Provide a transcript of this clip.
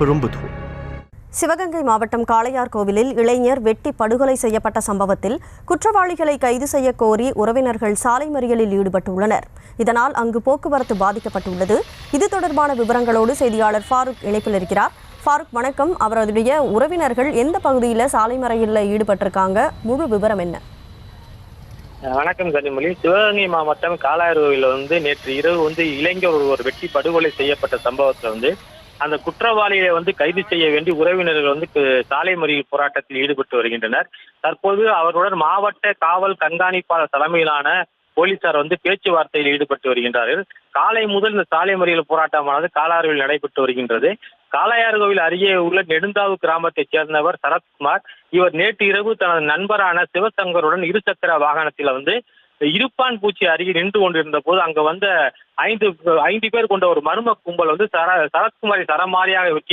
பெரும்புதூர். சிவகங்கை மாவட்டம் காளையார்கோவிலில் இளைஞர் வெட்டி படுகொலை செய்யப்பட்ட சம்பவத்தில் குற்றவாளிகளை கைது செய்ய கோரி உறவினர்கள் சாலை மறியலில் ஈடுபட்டுள்ளனர். இதனால் அங்கு போக்குவரத்து பாதிக்கப்பட்டுள்ளது. இது தொடர்பான விவரங்களோடு செய்தியாளர் ஃபாரூக் இணைப்பில் இருக்கிறார். ஃபாரூக், வணக்கம். அவருடைய உறவினர்கள் எந்த பகுதியில் சாலை மறியலில் ஈடுபட்டிருக்காங்க? முழு விவரம் என்ன? வணக்கம் கனிமொழி. சிவகங்கை மாவட்டம் காளையார்கோவிலில் நேற்று இரவு இளைஞர் ஒருவர் வெட்டி படுகொலை செய்யப்பட்ட சம்பவத்தில் அந்த குற்றவாளியை கைது செய்ய வேண்டி உறவினர்கள் சாலை மறியல் போராட்டத்தில் ஈடுபட்டு வருகின்றனர். தற்போது அவருடன் மாவட்ட காவல் கண்காணிப்பாளர் தலைமையிலான போலீசார் பேச்சுவார்த்தையில் ஈடுபட்டு வருகின்றார்கள். காலை முதல் இந்த சாலை மறியல் போராட்டமானது காளையார்கோவில் நடைபெற்று வருகின்றது. காளையார்கோவில் அருகே உள்ள நெடுந்தாவு கிராமத்தைச் சேர்ந்தவர் சரத்குமார். இவர் நேற்று இரவு தனது நண்பரான சிவசங்கருடன் இருசக்கர வாகனத்தில் இருப்பான் பூச்சி அருகே நின்று கொண்டிருந்த போது அங்கு வந்த ஐந்து பேர் கொண்ட ஒரு மர்ம கும்பல் சரத்குமாரை சரமாரியாக வெட்டிய